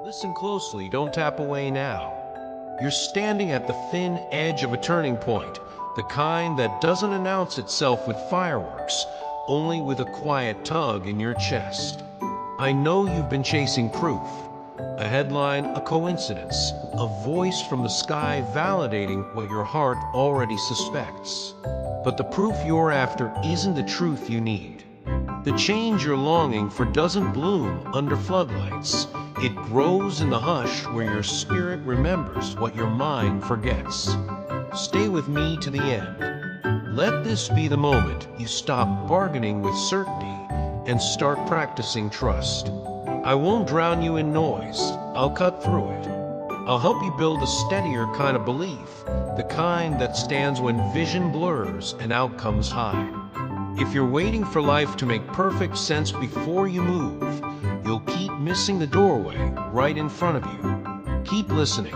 Listen closely, don't tap away now. You're standing at the thin edge of a turning point, the kind that doesn't announce itself with fireworks, only with a quiet tug in your chest. I know you've been chasing proof. A headline, a coincidence, a voice from the sky validating what your heart already suspects. But the proof you're after isn't the truth you need. The change you're longing for doesn't bloom under floodlights. It grows in the hush where your spirit remembers what your mind forgets. Stay with me to the end. Let this be the moment you stop bargaining with certainty and start practicing trust. I won't drown you in noise. I'll cut through it. I'll help you build a steadier kind of belief, the kind that stands when vision blurs and outcomes hide. If you're waiting for life to make perfect sense before you move, you'll keep missing the doorway right in front of you. Keep listening.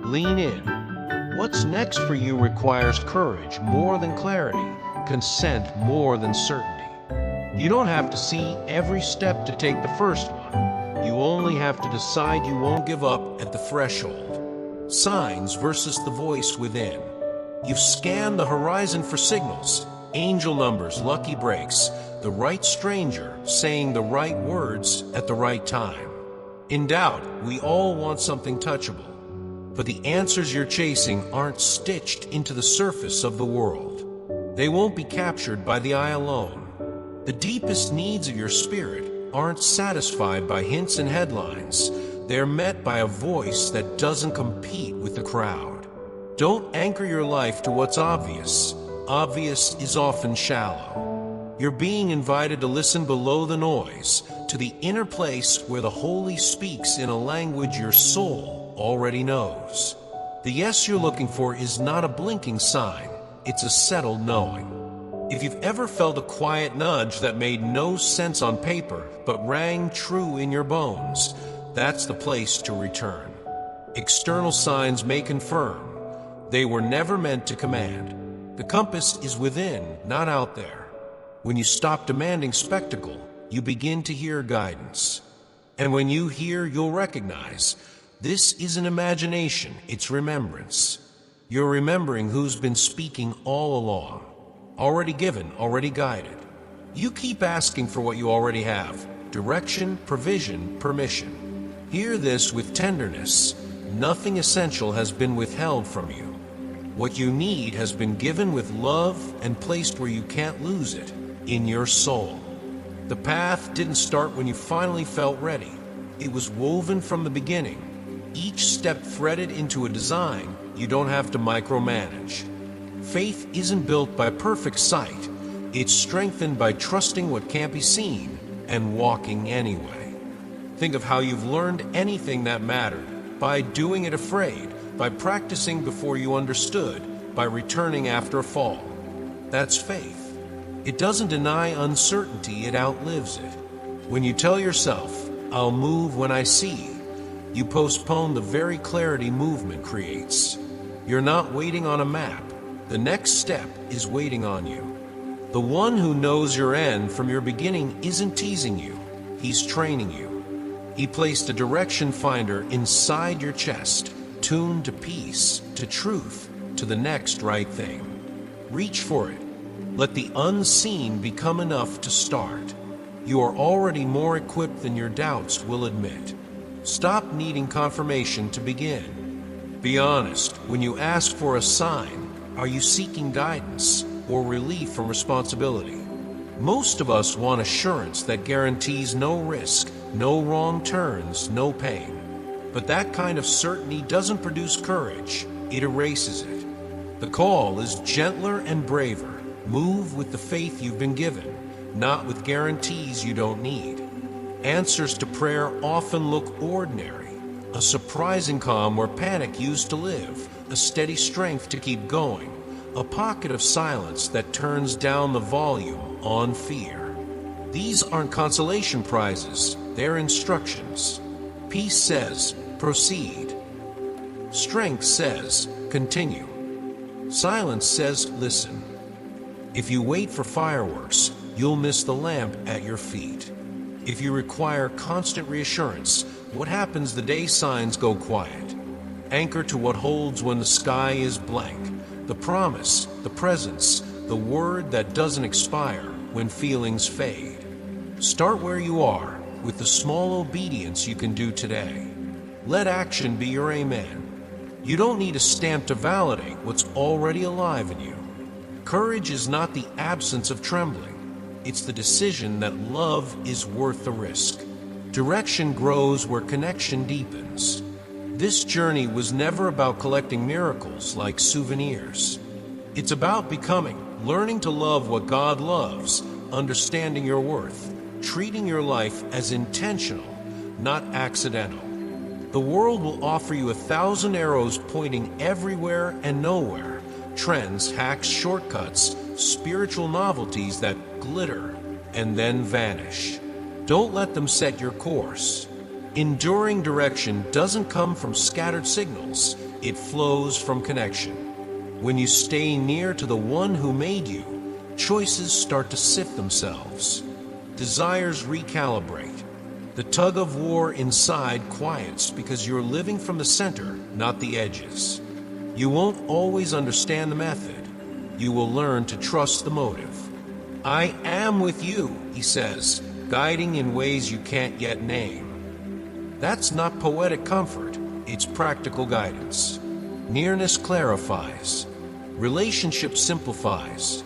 Lean in. What's next for you requires courage more than clarity, consent more than certainty. You don't have to see every step to take the first one. You only have to decide you won't give up at the threshold. Signs versus the voice within. You've scanned the horizon for signals. Angel numbers, lucky breaks, the right stranger saying the right words at the right time. In doubt, we all want something touchable, but the answers you're chasing aren't stitched into the surface of the world. They won't be captured by the eye alone. The deepest needs of your spirit aren't satisfied by hints and headlines. They're met by a voice that doesn't compete with the crowd. Don't anchor your life to what's obvious. Obvious is often shallow. You're being invited to listen below the noise, to the inner place where the Holy speaks in a language your soul already knows. The yes you're looking for is not a blinking sign, it's a settled knowing. If you've ever felt a quiet nudge that made no sense on paper, but rang true in your bones, that's the place to return. External signs may confirm. They were never meant to command. The compass is within, not out there. When you stop demanding spectacle, you begin to hear guidance. And when you hear, you'll recognize, this isn't imagination, it's remembrance. You're remembering who's been speaking all along. Already given, already guided. You keep asking for what you already have. Direction, provision, permission. Hear this with tenderness. Nothing essential has been withheld from you. What you need has been given with love and placed where you can't lose it, in your soul. The path didn't start when you finally felt ready. It was woven from the beginning. Each step threaded into a design you don't have to micromanage. Faith isn't built by perfect sight. It's strengthened by trusting what can't be seen and walking anyway. Think of how you've learned anything that mattered, by doing it afraid, by practicing before you understood, by returning after a fall. That's faith. It doesn't deny uncertainty, it outlives it. When you tell yourself, I'll move when I see, you postpone the very clarity movement creates. You're not waiting on a map. The next step is waiting on you. The one who knows your end from your beginning isn't teasing you. He's training you. He placed a direction finder inside your chest, tuned to peace, to truth, to the next right thing. Reach for it. Let the unseen become enough to start. You are already more equipped than your doubts will admit. Stop needing confirmation to begin. Be honest. When you ask for a sign, are you seeking guidance or relief from responsibility? Most of us want assurance that guarantees no risk, no wrong turns, no pain. But that kind of certainty doesn't produce courage, it erases it. The call is gentler and braver. Move with the faith you've been given, not with guarantees you don't need. Answers to prayer often look ordinary. A surprising calm where panic used to live, a steady strength to keep going, a pocket of silence that turns down the volume on fear. These aren't consolation prizes, they're instructions. Peace says, proceed. Strength says, continue. Silence says, listen. If you wait for fireworks, you'll miss the lamp at your feet. If you require constant reassurance, what happens the day signs go quiet. Anchor to what holds when the sky is blank. The promise, the presence, the word that doesn't expire when feelings fade. Start where you are, with the small obedience you can do today. Let action be your amen. You don't need a stamp to validate what's already alive in you. Courage is not the absence of trembling. It's the decision that love is worth the risk. Direction grows where connection deepens. This journey was never about collecting miracles like souvenirs. It's about becoming, learning to love what God loves, understanding your worth, treating your life as intentional, not accidental. The world will offer you 1,000 arrows pointing everywhere and nowhere. Trends, hacks, shortcuts, spiritual novelties that glitter and then vanish. Don't let them set your course. Enduring direction doesn't come from scattered signals, it flows from connection. When you stay near to the one who made you, choices start to sift themselves. Desires recalibrate. The tug of war inside quiets because you're living from the center, not the edges. You won't always understand the method. You will learn to trust the motive. I am with you, he says, guiding in ways you can't yet name. That's not poetic comfort, it's practical guidance. Nearness clarifies. Relationship simplifies.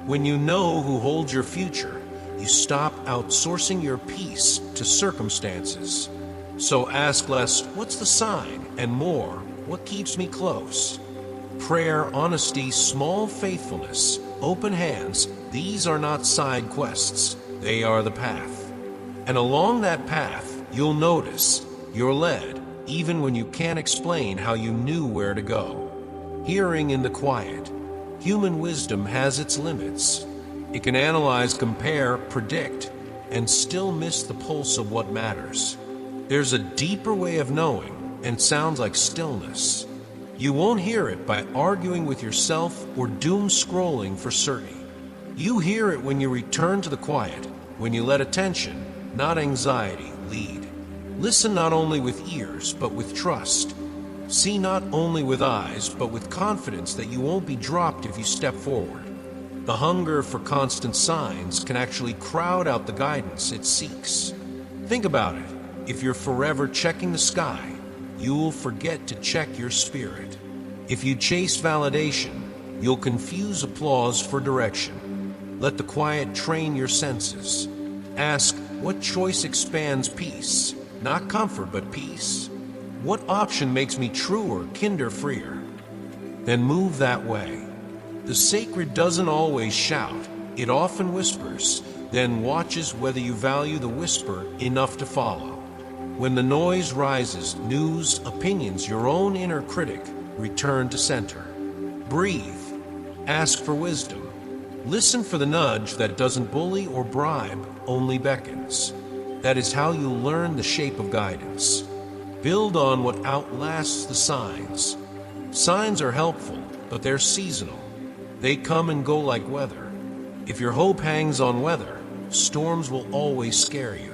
When you know who holds your future, you stop outsourcing your peace to circumstances. So ask less, what's the sign? And more, what keeps me close? Prayer, honesty, small faithfulness, open hands, these are not side quests. They are the path. And along that path, you'll notice you're led, even when you can't explain how you knew where to go. Hearing in the quiet. Human wisdom has its limits. It can analyze, compare, predict, and still miss the pulse of what matters. There's a deeper way of knowing, and sounds like stillness. You won't hear it by arguing with yourself or doom scrolling for certainty. You hear it when you return to the quiet, when you let attention, not anxiety, lead. Listen not only with ears, but with trust. See not only with eyes, but with confidence that you won't be dropped if you step forward. The hunger for constant signs can actually crowd out the guidance it seeks. Think about it. If you're forever checking the sky, you will forget to check your spirit. If you chase validation, you'll confuse applause for direction. Let the quiet train your senses. Ask, what choice expands peace? Not comfort, but peace. What option makes me truer, kinder, freer? Then move that way. The sacred doesn't always shout. It often whispers, then watches whether you value the whisper enough to follow. When the noise rises, news, opinions, your own inner critic, return to center. Breathe. Ask for wisdom. Listen for the nudge that doesn't bully or bribe, only beckons. That is how you learn the shape of guidance. Build on what outlasts the signs. Signs are helpful, but they're seasonal. They come and go like weather. If your hope hangs on weather, storms will always scare you.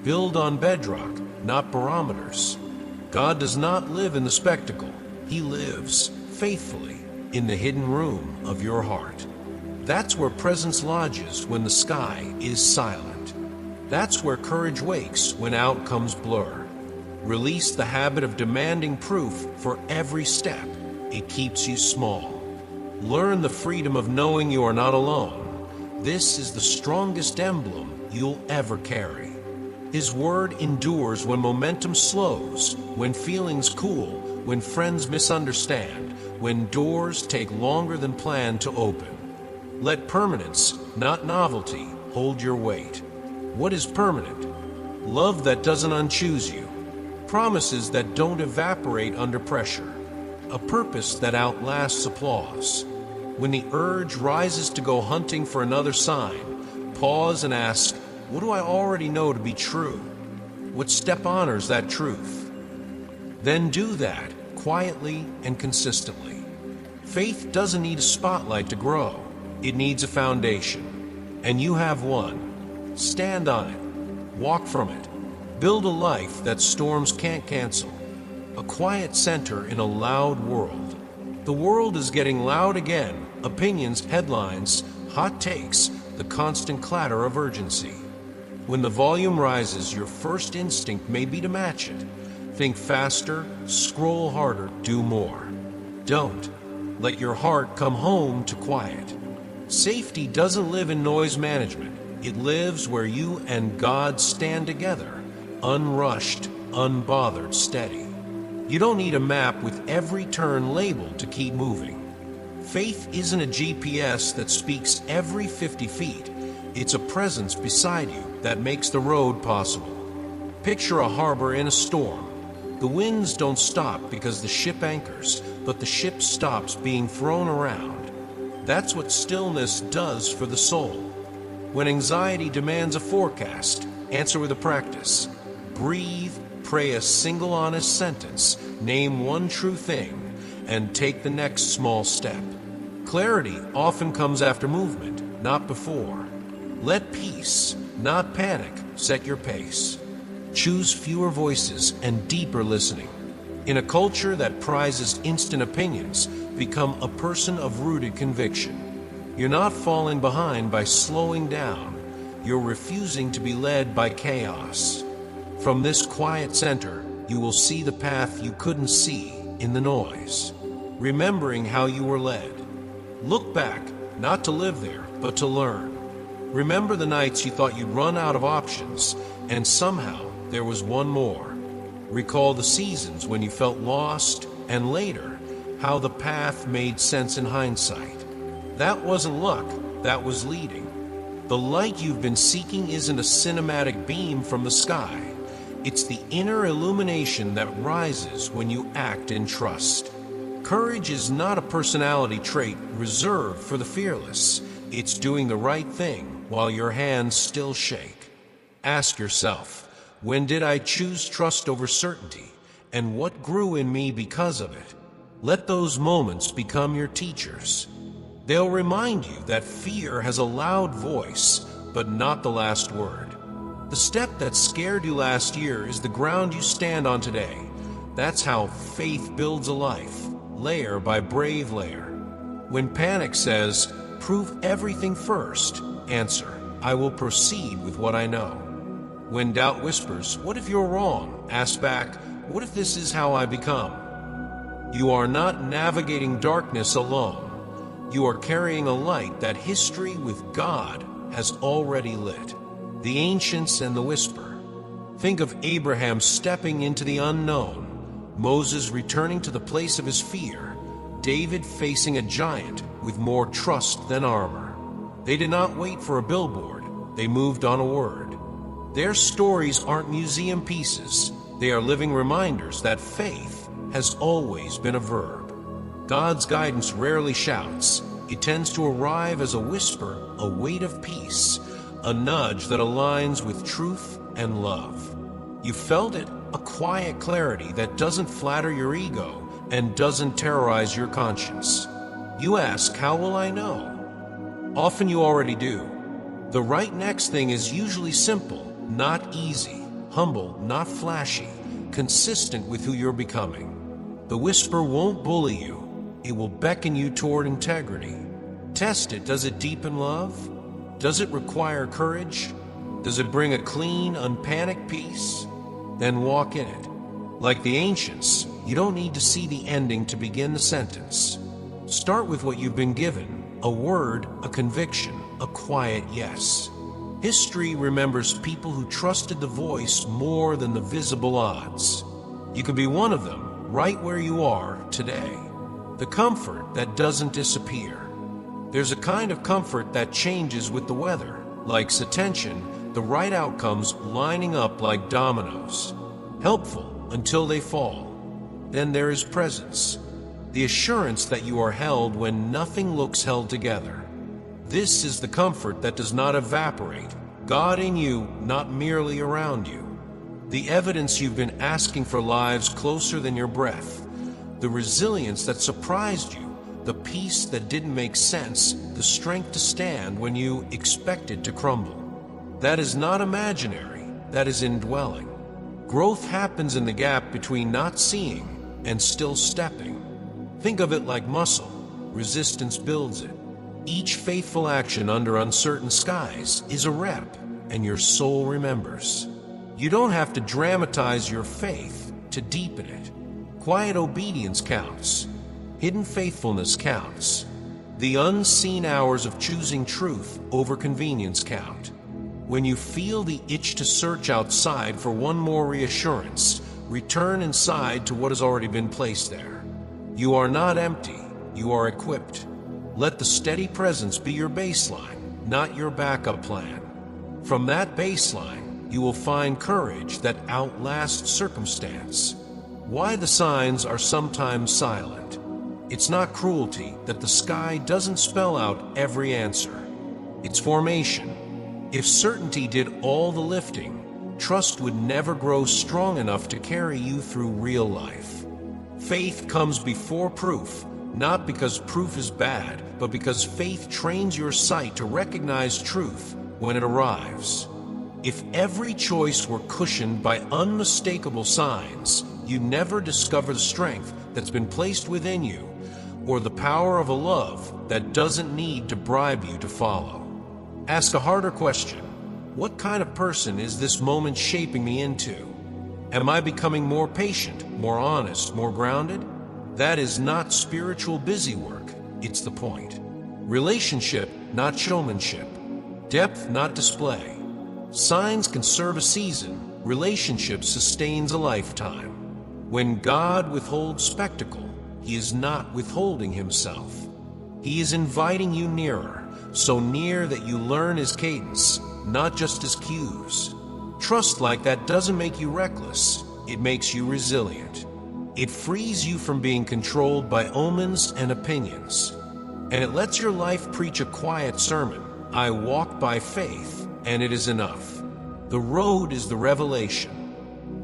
Build on bedrock, not barometers. God does not live in the spectacle. He lives, faithfully, in the hidden room of your heart. That's where presence lodges when the sky is silent. That's where courage wakes when outcomes blur. Release the habit of demanding proof for every step. It keeps you small. Learn the freedom of knowing you are not alone. This is the strongest emblem you'll ever carry. His word endures when momentum slows, when feelings cool, when friends misunderstand, when doors take longer than planned to open. Let permanence, not novelty, hold your weight. What is permanent? Love that doesn't unchoose you. Promises that don't evaporate under pressure. A purpose that outlasts applause. When the urge rises to go hunting for another sign, pause and ask, what do I already know to be true? What step honors that truth? Then do that, quietly and consistently. Faith doesn't need a spotlight to grow. It needs a foundation. And you have one. Stand on it. Walk from it. Build a life that storms can't cancel. A quiet center in a loud world. The world is getting loud again. Opinions, headlines, hot takes, the constant clatter of urgency. When the volume rises, your first instinct may be to match it. Think faster, scroll harder, do more. Don't. Let your heart come home to quiet. Safety doesn't live in noise management. It lives where you and God stand together, unrushed, unbothered, steady. You don't need a map with every turn labeled to keep moving. Faith isn't a GPS that speaks every 50 feet. It's a presence beside you that makes the road possible. Picture a harbor in a storm. The winds don't stop because the ship anchors, but the ship stops being thrown around. That's what stillness does for the soul. When anxiety demands a forecast, answer with a practice. Breathe, pray a single honest sentence, name one true thing, and take the next small step. Clarity often comes after movement, not before. Let peace, not panic, set your pace. Choose fewer voices and deeper listening. In a culture that prizes instant opinions, become a person of rooted conviction. You're not falling behind by slowing down. You're refusing to be led by chaos. From this quiet center, you will see the path you couldn't see in the noise, remembering how you were led. Look back, not to live there, but to learn. Remember the nights you thought you'd run out of options, and somehow there was one more. Recall the seasons when you felt lost, and later, how the path made sense in hindsight. That wasn't luck, that was leading. The light you've been seeking isn't a cinematic beam from the sky. It's the inner illumination that rises when you act in trust. Courage is not a personality trait reserved for the fearless. It's doing the right thing while your hands still shake. Ask yourself, when did I choose trust over certainty, and what grew in me because of it? Let those moments become your teachers. They'll remind you that fear has a loud voice, but not the last word. The step that scared you last year is the ground you stand on today. That's how faith builds a life, layer by brave layer. When panic says, prove everything first, answer, I will proceed with what I know. When doubt whispers, what if you're wrong? Ask back, what if this is how I become? You are not navigating darkness alone. You are carrying a light that history with God has already lit. The ancients and the whisper. Think of Abraham stepping into the unknown, Moses returning to the place of his fear, David facing a giant with more trust than armor. They did not wait for a billboard, they moved on a word. Their stories aren't museum pieces, they are living reminders that faith has always been a verb. God's guidance rarely shouts, it tends to arrive as a whisper, a weight of peace, a nudge that aligns with truth and love. You felt it, a quiet clarity that doesn't flatter your ego and doesn't terrorize your conscience. You ask, how will I know? Often you already do. The right next thing is usually simple, not easy, humble, not flashy, consistent with who you're becoming. The whisper won't bully you. It will beckon you toward integrity. Test it. Does it deepen love? Does it require courage? Does it bring a clean, unpanicked peace? Then walk in it. Like the ancients, you don't need to see the ending to begin the sentence. Start with what you've been given, a word, a conviction, a quiet yes. History remembers people who trusted the voice more than the visible odds. You can be one of them right where you are today. The comfort that doesn't disappear. There's a kind of comfort that changes with the weather, likes attention, the right outcomes lining up like dominoes. Helpful until they fall. Then there is presence, the assurance that you are held when nothing looks held together. This is the comfort that does not evaporate, God in you, not merely around you. The evidence you've been asking for lives closer than your breath. The resilience that surprised you, the peace that didn't make sense, the strength to stand when you expected to crumble. That is not imaginary, that is indwelling. Growth happens in the gap between not seeing and still stepping. Think of it like muscle. Resistance builds it. Each faithful action under uncertain skies is a rep, and your soul remembers. You don't have to dramatize your faith to deepen it. Quiet obedience counts. Hidden faithfulness counts. The unseen hours of choosing truth over convenience count. When you feel the itch to search outside for one more reassurance, return inside to what has already been placed there. You are not empty, you are equipped. Let the steady presence be your baseline, not your backup plan. From that baseline, you will find courage that outlasts circumstance. Why the signs are sometimes silent. It's not cruelty that the sky doesn't spell out every answer. It's formation. If certainty did all the lifting, trust would never grow strong enough to carry you through real life. Faith comes before proof, not because proof is bad, but because faith trains your sight to recognize truth when it arrives. If every choice were cushioned by unmistakable signs, you never discover the strength that's been placed within you, or the power of a love that doesn't need to bribe you to follow. Ask a harder question. What kind of person is this moment shaping me into? Am I becoming more patient, more honest, more grounded? That is not spiritual busywork, it's the point. Relationship, not showmanship. Depth, not display. Signs can serve a season, relationship sustains a lifetime. When God withholds spectacle, He is not withholding Himself. He is inviting you nearer, so near that you learn His cadence, not just His cues. Trust like that doesn't make you reckless, it makes you resilient. It frees you from being controlled by omens and opinions. And it lets your life preach a quiet sermon. I walk by faith, and it is enough. The road is the revelation.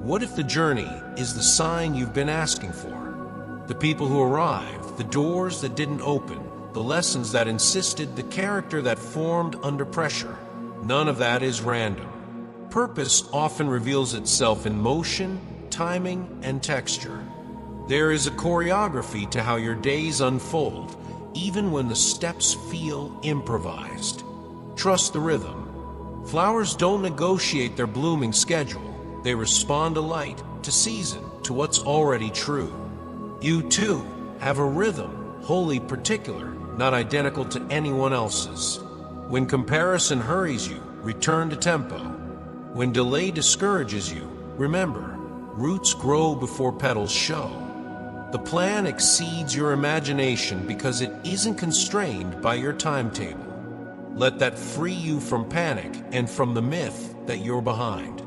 What if the journey is the sign you've been asking for? The people who arrived, the doors that didn't open, the lessons that insisted, the character that formed under pressure. None of that is random. Purpose often reveals itself in motion, timing, and texture. There is a choreography to how your days unfold, even when the steps feel improvised. Trust the rhythm. Flowers don't negotiate their blooming schedule. They respond to light, to season, to what's already true. You too have a rhythm, wholly particular, not identical to anyone else's. When comparison hurries you, return to tempo. When delay discourages you, remember, roots grow before petals show. The plan exceeds your imagination because it isn't constrained by your timetable. Let that free you from panic and from the myth that you're behind.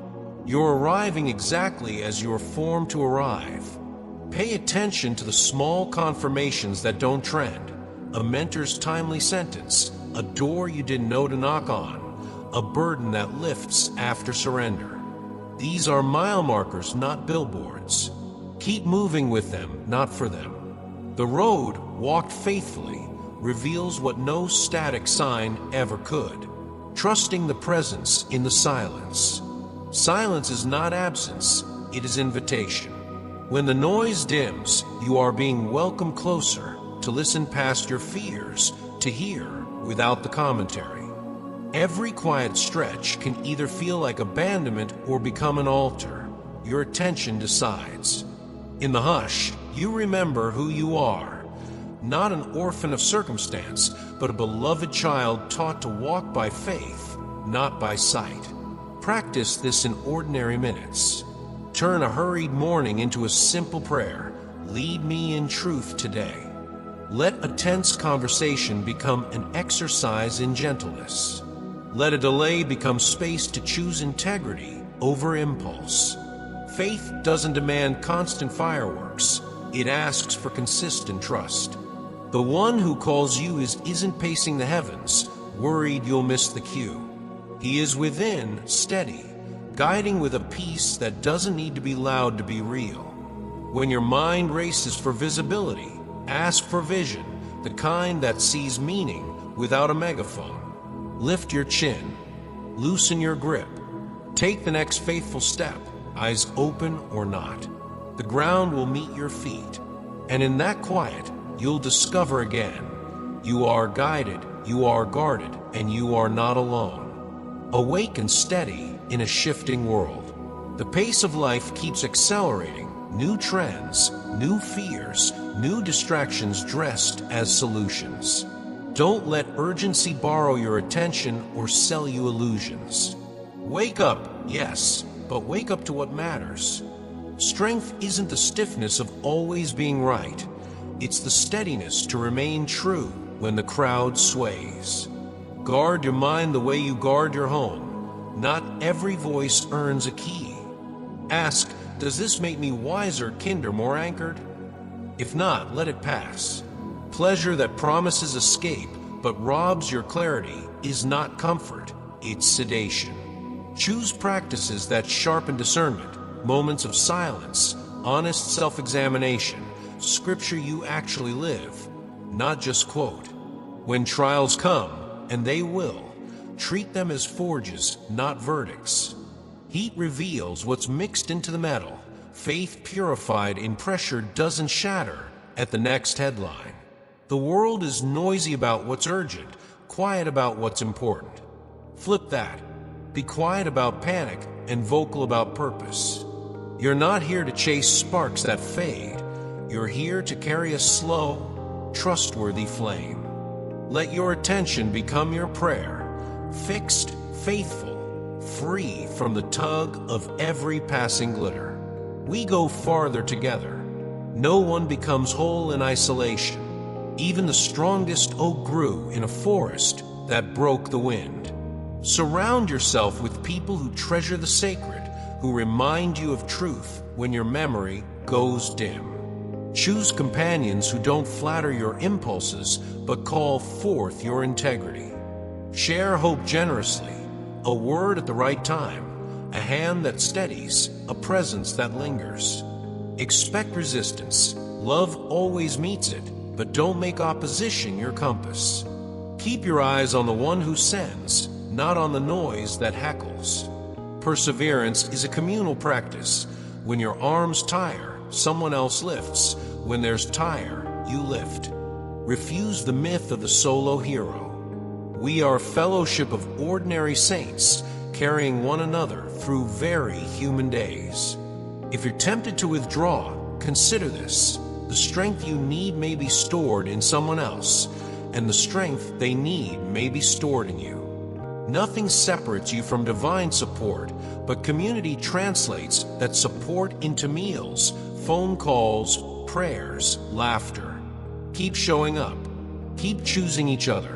You're arriving exactly as you're formed to arrive. Pay attention to the small confirmations that don't trend. A mentor's timely sentence, a door you didn't know to knock on, a burden that lifts after surrender. These are mile markers, not billboards. Keep moving with them, not for them. The road, walked faithfully, reveals what no static sign ever could. Trusting the presence in the silence. Silence is not absence, it is invitation. When the noise dims, you are being welcomed closer, to listen past your fears, to hear without the commentary. Every quiet stretch can either feel like abandonment or become an altar. Your attention decides. In the hush, you remember who you are. Not an orphan of circumstance, but a beloved child taught to walk by faith, not by sight. Practice this in ordinary minutes. Turn a hurried morning into a simple prayer. Lead me in truth today. Let a tense conversation become an exercise in gentleness. Let a delay become space to choose integrity over impulse. Faith doesn't demand constant fireworks. It asks for consistent trust. The one who calls you isn't pacing the heavens, worried you'll miss the cue. He is within, steady, guiding with a peace that doesn't need to be loud to be real. When your mind races for visibility, ask for vision, the kind that sees meaning without a megaphone. Lift your chin, loosen your grip, take the next faithful step. eyes open or not. The ground will meet your feet, and in that quiet, you'll discover again, you are guided, you are guarded, and you are not alone. Awake and steady in a shifting world. The pace of life keeps accelerating. New trends, new fears, new distractions dressed as solutions. Don't let urgency borrow your attention or sell you illusions. Wake up, yes, but wake up to what matters. Strength isn't the stiffness of always being right. It's the steadiness to remain true when the crowd sways. Guard your mind the way you guard your home. Not every voice earns a key. Ask, does this make me wiser, kinder, more anchored? If not, let it pass. Pleasure that promises escape but robs your clarity is not comfort, it's sedation. Choose practices that sharpen discernment, moments of silence, honest self-examination, scripture you actually live, not just quote. When trials come, and they will, treat them as forges, not verdicts. Heat reveals what's mixed into the metal. Faith purified in pressure doesn't shatter at the next headline. The world is noisy about what's urgent, quiet about what's important. Flip that. Be quiet about panic and vocal about purpose. You're not here to chase sparks that fade. You're here to carry a slow, trustworthy flame. Let your attention become your prayer, fixed, faithful, free from the tug of every passing glitter. We go farther together. No one becomes whole in isolation. Even the strongest oak grew in a forest that broke the wind. Surround yourself with people who treasure the sacred, who remind you of truth when your memory goes dim. Choose companions who don't flatter your impulses, but call forth your integrity. Share hope generously, a word at the right time, a hand that steadies, a presence that lingers. Expect resistance. Love always meets it, but don't make opposition your compass. Keep your eyes on the one who sends, not on the noise that heckles. Perseverance is a communal practice. When your arms tire, someone else lifts. When there's tire, you lift. Refuse the myth of the solo hero. We are a fellowship of ordinary saints, carrying one another through very human days. If you're tempted to withdraw, consider this. The strength you need may be stored in someone else, and the strength they need may be stored in you. Nothing separates you from divine support, but community translates that support into meals, phone calls, prayers, laughter. Keep showing up. Keep choosing each other.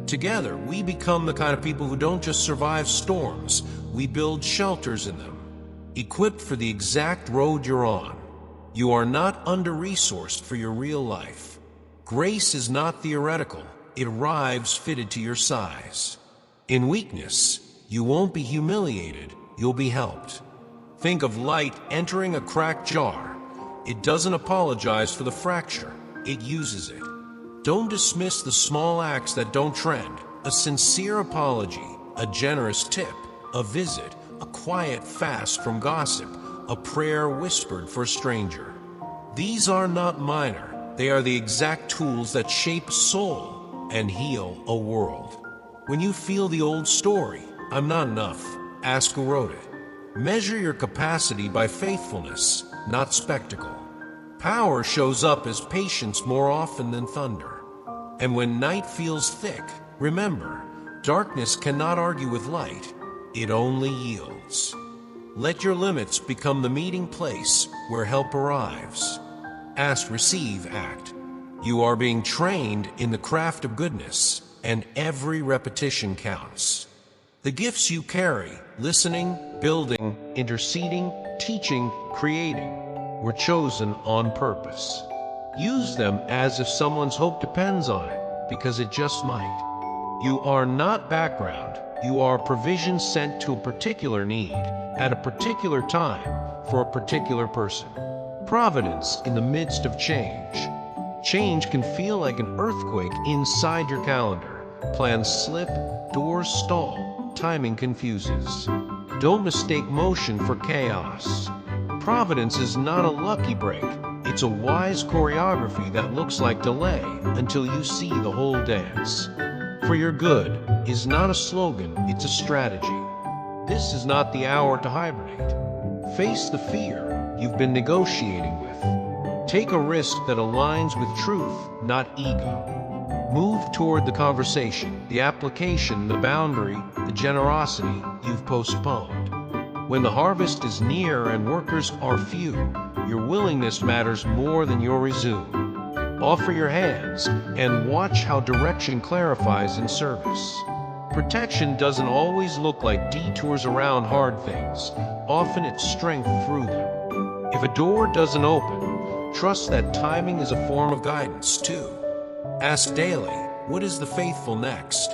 Together, we become the kind of people who don't just survive storms, we build shelters in them, equipped for the exact road you're on. You are not under-resourced for your real life. Grace is not theoretical. It arrives fitted to your size. In weakness, you won't be humiliated, you'll be helped. Think of light entering a cracked jar. It doesn't apologize for the fracture, it uses it. Don't dismiss the small acts that don't trend. A sincere apology, a generous tip, a visit, a quiet fast from gossip, a prayer whispered for a stranger. These are not minor. They are the exact tools that shape a soul and heal a world. When you feel the old story, I'm not enough, ask who wrote it. Measure your capacity by faithfulness, not spectacle. Power shows up as patience more often than thunder. And when night feels thick, remember, darkness cannot argue with light. It only yields. Let your limits become the meeting place where help arrives. Ask, receive, act. You are being trained in the craft of goodness, and every repetition counts. The gifts you carry, listening, building, interceding, teaching, creating, were chosen on purpose. Use them as if someone's hope depends on it, because it just might. You are not background. You are provision sent to a particular need, at a particular time, for a particular person. Providence in the midst of change. Change can feel like an earthquake inside your calendar. Plans slip, doors stall, timing confuses. Don't mistake motion for chaos. Providence is not a lucky break. It's a wise choreography that looks like delay until you see the whole dance. For your good is not a slogan, it's a strategy. This is not the hour to hibernate. Face the fear you've been negotiating with. Take a risk that aligns with truth, not ego. Move toward the conversation, the application, the boundary, the generosity you've postponed. When the harvest is near and workers are few, your willingness matters more than your resume. Offer your hands and watch how direction clarifies in service. Protection doesn't always look like detours around hard things. Often it's strength through them. If a door doesn't open, trust that timing is a form of guidance too. Ask daily, what is the faithful next?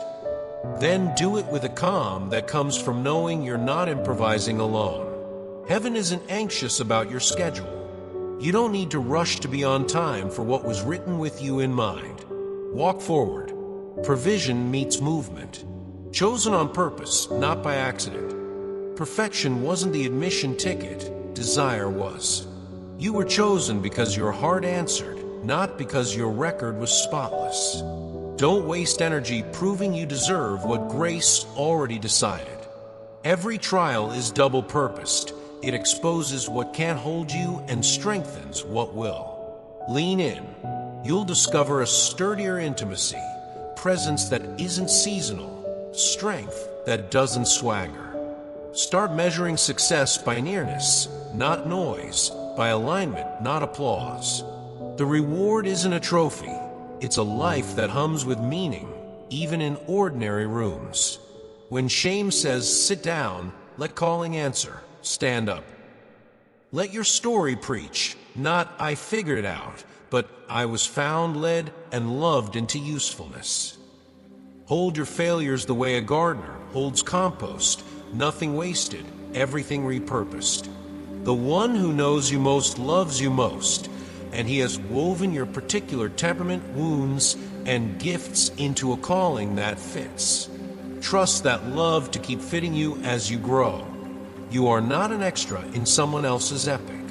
Then do it with a calm that comes from knowing you're not improvising alone. Heaven isn't anxious about your schedule. You don't need to rush to be on time for what was written with you in mind. Walk forward. Provision meets movement. Chosen on purpose, not by accident. Perfection wasn't the admission ticket, desire was. You were chosen because your heart answered, not because your record was spotless. Don't waste energy proving you deserve what grace already decided. Every trial is double-purposed. It exposes what can't hold you and strengthens what will. Lean in. You'll discover a sturdier intimacy, presence that isn't seasonal, strength that doesn't swagger. Start measuring success by nearness, not noise, by alignment, not applause. The reward isn't a trophy. It's a life that hums with meaning, even in ordinary rooms. When shame says, sit down, let calling answer, stand up. Let your story preach, not I figured it out, but I was found, led, and loved into usefulness. Hold your failures the way a gardener holds compost, nothing wasted, everything repurposed. The one who knows you most loves you most, and he has woven your particular temperament, wounds, and gifts into a calling that fits. Trust that love to keep fitting you as you grow. You are not an extra in someone else's epic.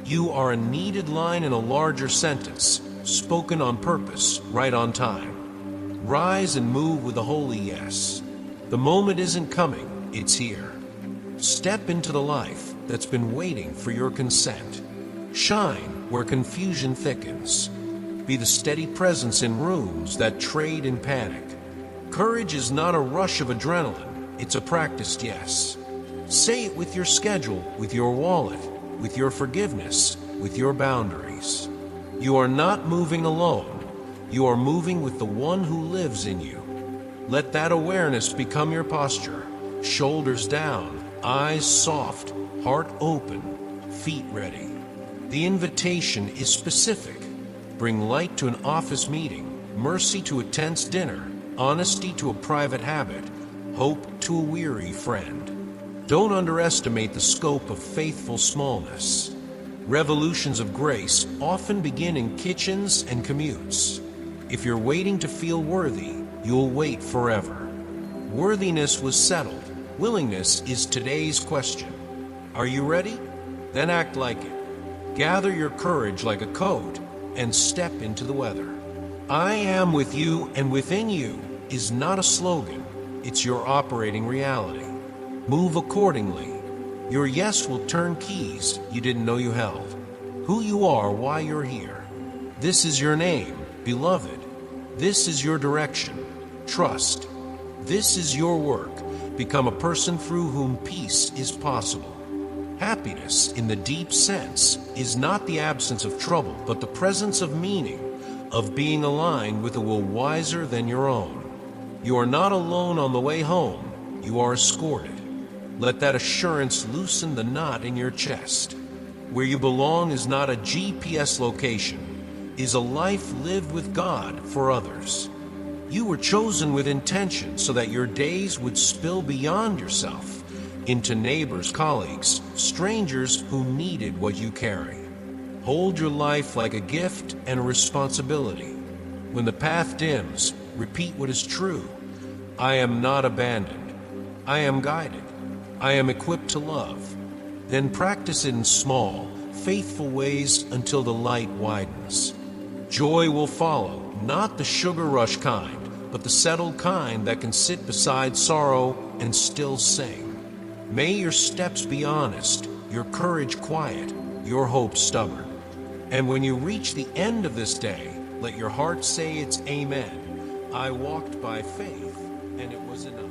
You are a needed line in a larger sentence, spoken on purpose, right on time. Rise and move with a holy yes. The moment isn't coming, it's here. Step into the life that's been waiting for your consent. Shine where confusion thickens. Be the steady presence in rooms that trade in panic. Courage is not a rush of adrenaline, it's a practiced yes. Say it with your schedule, with your wallet, with your forgiveness, with your boundaries. You are not moving alone. You are moving with the one who lives in you. Let that awareness become your posture. Shoulders down, eyes soft, heart open, feet ready. The invitation is specific. Bring light to an office meeting, mercy to a tense dinner, honesty to a private habit, hope to a weary friend. Don't underestimate the scope of faithful smallness. Revolutions of grace often begin in kitchens and commutes. If you're waiting to feel worthy, you'll wait forever. Worthiness was settled. Willingness is today's question. Are you ready? Then act like it. Gather your courage like a coat and step into the weather. I am with you and within you is not a slogan. It's your operating reality. Move accordingly. Your yes will turn keys you didn't know you held. Who you are, why you're here. This is your name, beloved. This is your direction. Trust. This is your work. Become a person through whom peace is possible. Happiness, in the deep sense, is not the absence of trouble, but the presence of meaning, of being aligned with a will wiser than your own. You are not alone on the way home. You are escorted. Let that assurance loosen the knot in your chest. Where you belong is not a GPS location, is a life lived with God for others. You were chosen with intention so that your days would spill beyond yourself, into neighbors, colleagues, strangers who needed what you carry. Hold your life like a gift and a responsibility. When the path dims, repeat what is true. I am not abandoned. I am guided. I am equipped to love. Then practice it in small, faithful ways until the light widens. Joy will follow, not the sugar rush kind, but the settled kind that can sit beside sorrow and still sing. May your steps be honest, your courage quiet, your hope stubborn. And when you reach the end of this day, let your heart say it's amen. I walked by faith, and it was enough.